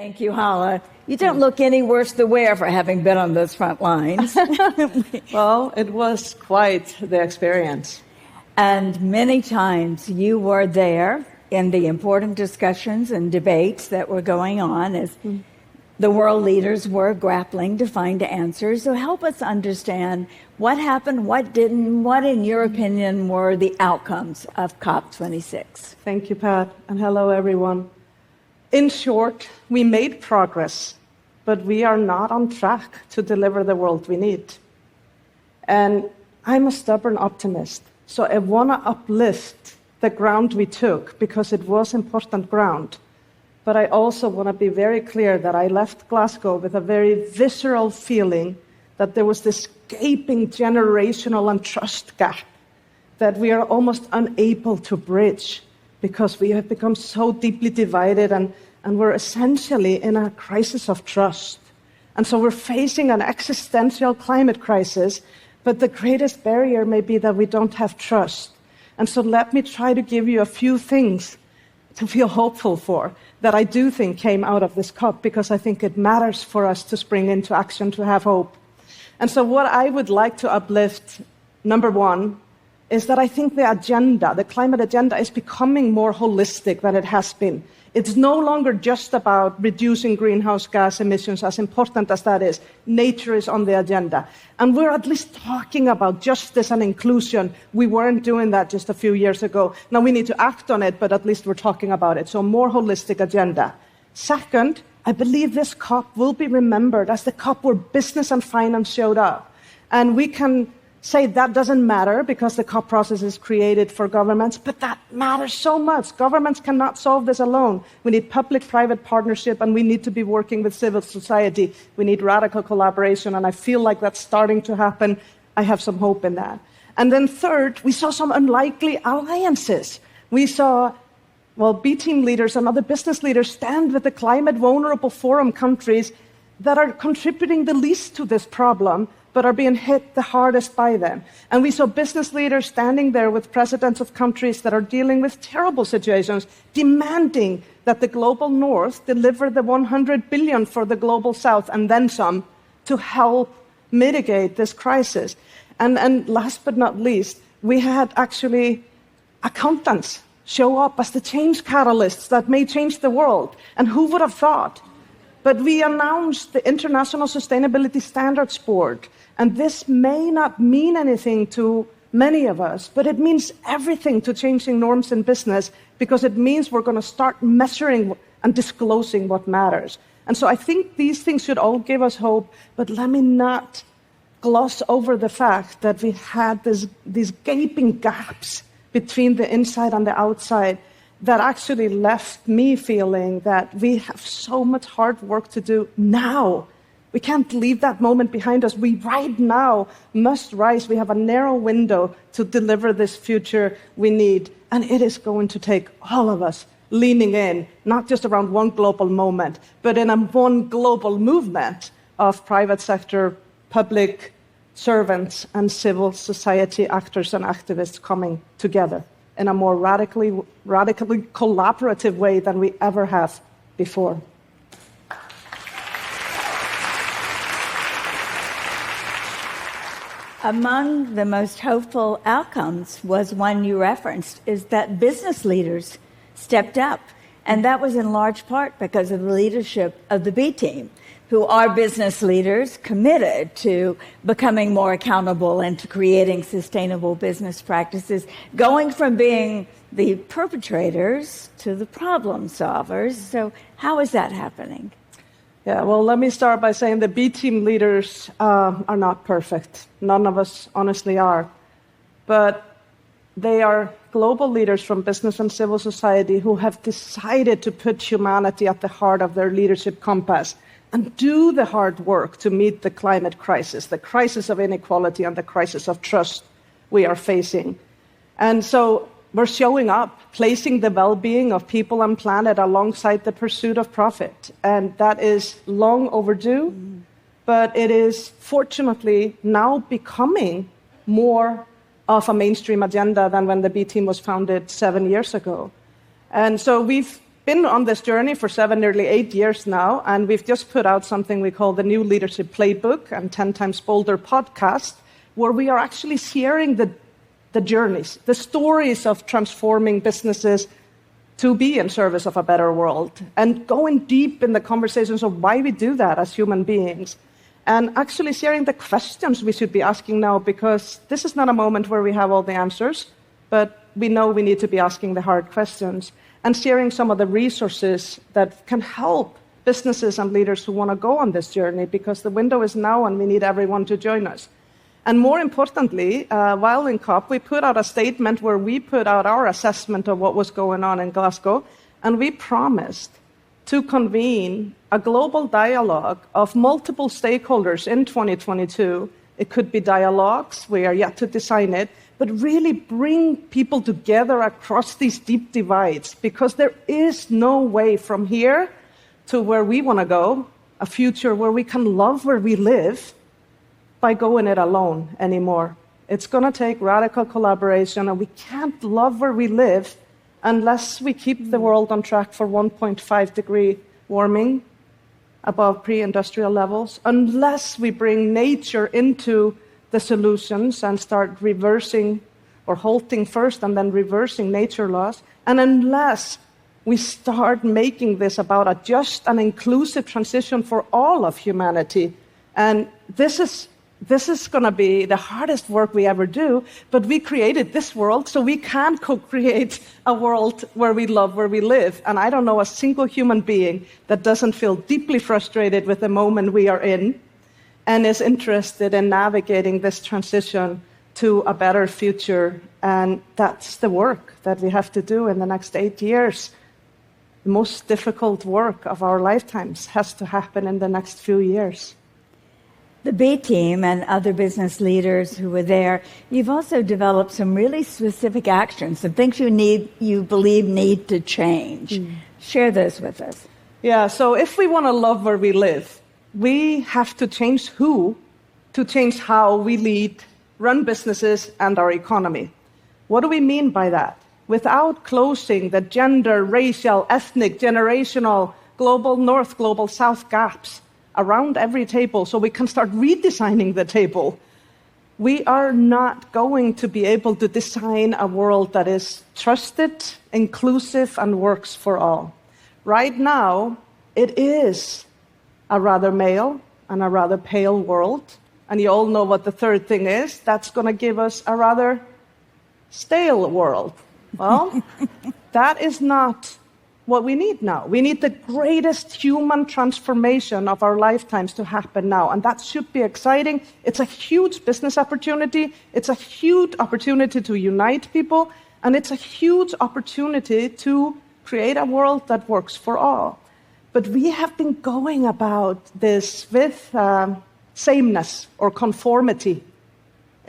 Thank you, Hala. You don't look any worse the wear for having been on those front lines. Well, it was quite the experience. And many times you were there in the important discussions and debates that were going on as the world leaders were grappling to find answers. So help us understand what happened, what didn't, what, in your opinion, were the outcomes of COP26. Thank you, Pat, and hello, everyone. In short, we made progress, but we are not on track to deliver the world we need. And I'm a stubborn optimist, so I want to uplift the ground we took because it was important ground. But I also want to be very clear that I left Glasgow with a very visceral feeling that there was this gaping generational and trust gap that we are almost unable to bridge because we have become so deeply divided and we're essentially in a crisis of trust. And so we're facing an existential climate crisis, but the greatest barrier may be that we don't have trust. And so let me try to give you a few things to feel hopeful for that I do think came out of this COP, because I think it matters for us to spring into action, to have hope. And so what I would like to uplift, number one, is that I think the agenda, the climate agenda, is becoming more holistic than it has been. It's no longer just about reducing greenhouse gas emissions, as important as that is. Nature is on the agenda. And we're at least talking about justice and inclusion. We weren't doing that just a few years ago. Now we need to act on it, but at least we're talking about it. So more holistic agenda. Second, I believe this COP will be remembered as the COP where business and finance showed up. And we can say that doesn't matter because the COP process is created for governments, but that matters so much. Governments cannot solve this alone. We need public-private partnership, and we need to be working with civil society. We need radical collaboration, and I feel like that's starting to happen. I have some hope in that. And then third, we saw some unlikely alliances. We saw, B team leaders and other business leaders stand with the climate vulnerable forum countries that are contributing the least to this problem, but are being hit the hardest by them. And we saw business leaders standing there with presidents of countries that are dealing with terrible situations, demanding that the global north deliver the 100 billion for the global south and then some to help mitigate this crisis. And last but not least, we had actually accountants show up as the change catalysts that may change the world. And who would have thought? But we announced the International Sustainability Standards Board. And this may not mean anything to many of us, but it means everything to changing norms in business, because it means we're going to start measuring and disclosing what matters. And so I think these things should all give us hope, but let me not gloss over the fact that we had these gaping gaps between the inside and the outside that actually left me feeling that we have so much hard work to do now. We can't leave that moment behind us. We right now must rise. We have a narrow window to deliver this future we need. And it is going to take all of us leaning in, not just around one global moment, but in one global movement of private sector, public servants, and civil society actors and activists coming together in a more radically collaborative way than we ever have before. Among the most hopeful outcomes was one you referenced, is that business leaders stepped up. And that was in large part because of the leadership of the B team, who are business leaders committed to becoming more accountable and to creating sustainable business practices, going from being the perpetrators to the problem solvers. So how is that happening? Yeah, well, let me start by saying the B team leaders are not perfect. None of us honestly are. But they are global leaders from business and civil society who have decided to put humanity at the heart of their leadership compass and do the hard work to meet the climate crisis, the crisis of inequality and the crisis of trust we are facing. And so we're showing up, placing the well-being of people and planet alongside the pursuit of profit. And that is long overdue, but it is fortunately now becoming more of a mainstream agenda than when the B team was founded 7 years ago. And so we've been on this journey for 7, nearly 8 years now, and we've just put out something we call the New Leadership Playbook and 10 Times Bolder podcast, where we are actually sharing the journeys, the stories of transforming businesses to be in service of a better world, and going deep in the conversations of why we do that as human beings, and actually sharing the questions we should be asking now, because this is not a moment where we have all the answers, but we know we need to be asking the hard questions, and sharing some of the resources that can help businesses and leaders who want to go on this journey, because the window is now and we need everyone to join us. And more importantly, while in COP, we put out a statement where we put out our assessment of what was going on in Glasgow, and we promised to convene a global dialogue of multiple stakeholders in 2022. It could be dialogues, we are yet to design it, but really bring people together across these deep divides, because there is no way from here to where we want to go, a future where we can love where we live, by going it alone anymore. It's going to take radical collaboration, and we can't love where we live unless we keep the world on track for 1.5-degree warming above pre-industrial levels, unless we bring nature into the solutions and start reversing or halting first and then reversing nature laws, and unless we start making this about a just and inclusive transition for all of humanity. And this is going to be the hardest work we ever do, but we created this world, so we can co-create a world where we love where we live. And I don't know a single human being that doesn't feel deeply frustrated with the moment we are in and is interested in navigating this transition to a better future. And that's the work that we have to do in the next 8 years. The most difficult work of our lifetimes has to happen in the next few years. The B team and other business leaders who were there, you've also developed some really specific actions, some things you believe need to change. Share those with us. Yeah, so if we want to love where we live, we have to change who to change how we lead, run businesses, and our economy. What do we mean by that? Without closing the gender, racial, ethnic, generational, global north, global south gaps around every table so we can start redesigning the table, we are not going to be able to design a world that is trusted, inclusive, and works for all. Right now, it is a rather male and a rather pale world, and you all know what the third thing is. That's going to give us a rather stale world. Well, that is not what we need now. We need the greatest human transformation of our lifetimes to happen now, and that should be exciting. It's a huge business opportunity. It's a huge opportunity to unite people, and it's a huge opportunity to create a world that works for all. But we have been going about this with sameness or conformity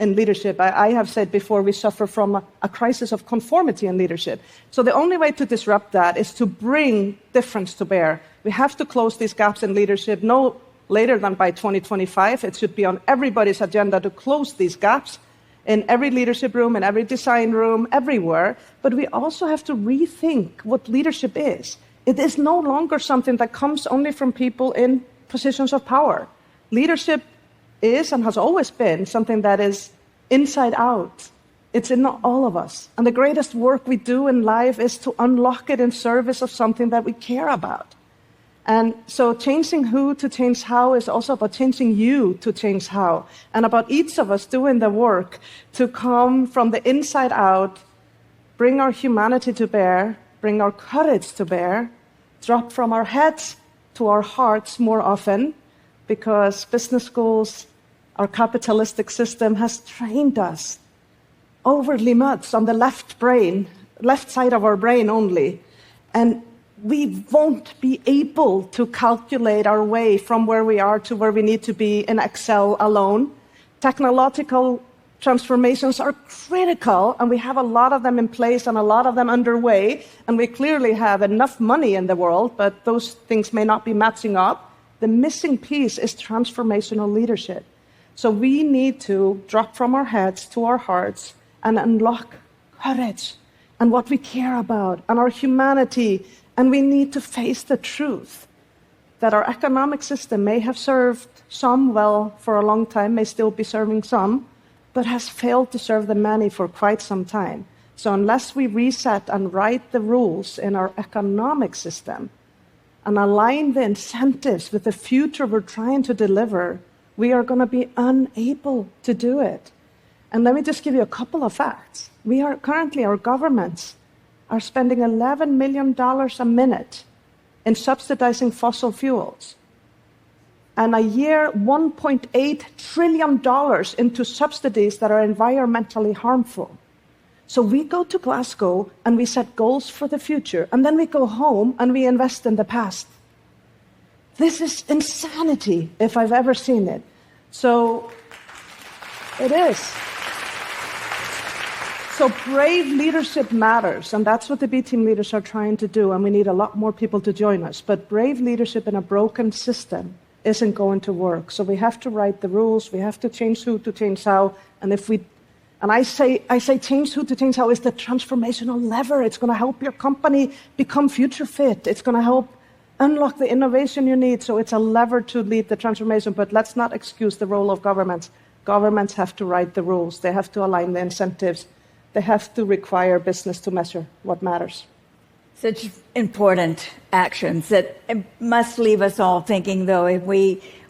in leadership. I have said before, we suffer from a crisis of conformity in leadership. So the only way to disrupt that is to bring difference to bear. We have to close these gaps in leadership no later than by 2025. It should be on everybody's agenda to close these gaps in every leadership room, in every design room, everywhere. But we also have to rethink what leadership is. It is no longer something that comes only from people in positions of power. Leadership is and has always been something that is inside out. It's in all of us. And the greatest work we do in life is to unlock it in service of something that we care about. And so changing who to change how is also about changing you to change how, and about each of us doing the work to come from the inside out, bring our humanity to bear, bring our courage to bear, drop from our heads to our hearts more often, because business schools, our capitalistic system has trained us overly much on the left side of our brain only. And we won't be able to calculate our way from where we are to where we need to be in Excel alone. Technological transformations are critical, and we have a lot of them in place and a lot of them underway, and we clearly have enough money in the world, but those things may not be matching up. The missing piece is transformational leadership. So we need to drop from our heads to our hearts and unlock courage and what we care about and our humanity And we need to face the truth that our economic system may have served some well for a long time, may still be serving some, but has failed to serve the many for quite some time. So unless we reset and write the rules in our economic system and align the incentives with the future we're trying to deliver, we are going to be unable to do it. And let me just give you a couple of facts. Our governments are spending $11 million a minute in subsidizing fossil fuels. And a year, $1.8 trillion into subsidies that are environmentally harmful. So we go to Glasgow and we set goals for the future, and then we go home and we invest in the past. This is insanity, if I've ever seen it. So it is. So brave leadership matters, and that's what the B-Team leaders are trying to do, and we need a lot more people to join us. But brave leadership in a broken system isn't going to work. So we have to write the rules, we have to change who to change how, and I say change who to change how is the transformational lever. It's going to help your company become future fit. It's going to help unlock the innovation you need. So it's a lever to lead the transformation, but let's not excuse the role of governments. Governments have to write the rules. They have to align the incentives. They have to require business to measure what matters. Such important actions that must leave us all thinking, though,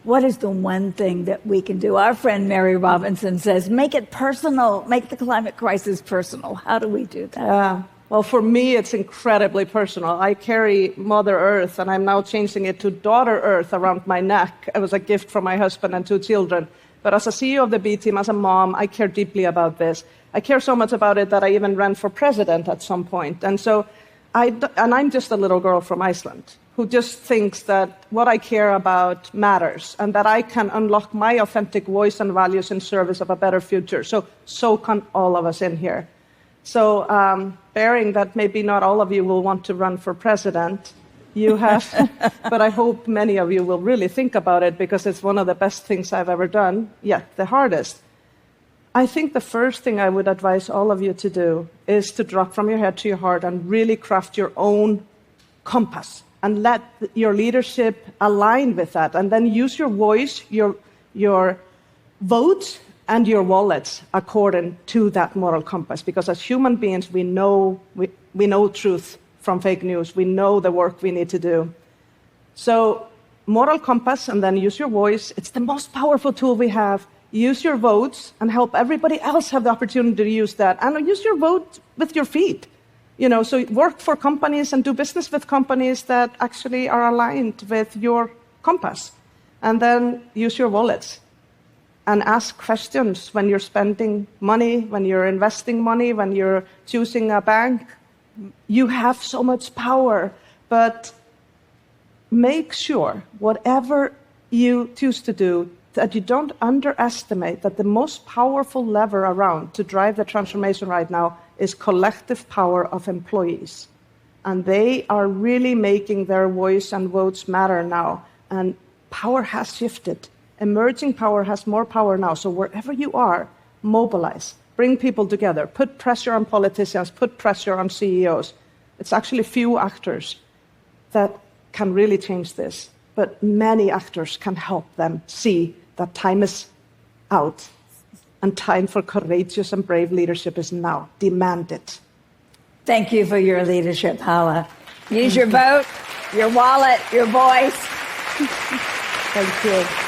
what is the one thing that we can do? Our friend Mary Robinson says, make it personal, make the climate crisis personal. How do we do that? Well, for me, it's incredibly personal. I carry Mother Earth, and I'm now changing it to Daughter Earth around my neck. It was a gift from my husband and 2 children. But as a CEO of the B-Team, as a mom, I care deeply about this. I care so much about it that I even ran for president at some point. And I'm just a little girl from Iceland who just thinks that what I care about matters and that I can unlock my authentic voice and values in service of a better future. So can all of us in here. So bearing that maybe not all of you will want to run for president, you have, but I hope many of you will really think about it because it's one of the best things I've ever done, yet the hardest. I think the first thing I would advise all of you to do is to drop from your head to your heart and really craft your own compass and let your leadership align with that. And then use your voice, your vote, and your wallets according to that moral compass. Because as human beings, we know truth from fake news. We know the work we need to do. So moral compass, and then use your voice. It's the most powerful tool we have. Use your votes and help everybody else have the opportunity to use that. And use your vote with your feet. So work for companies and do business with companies that actually are aligned with your compass. And then use your wallets and ask questions when you're spending money, when you're investing money, when you're choosing a bank. You have so much power, but make sure whatever you choose to do, that you don't underestimate that the most powerful lever around to drive the transformation right now is collective power of employees. And they are really making their voice and votes matter now. And power has shifted. Emerging power has more power now. So wherever you are, mobilize, bring people together, put pressure on politicians, put pressure on CEOs. It's actually few actors that can really change this, but many actors can help them see that time is out and time for courageous and brave leadership is now. Demand it. Thank you for your leadership, Hala. Use your vote, your wallet, your voice. Thank you.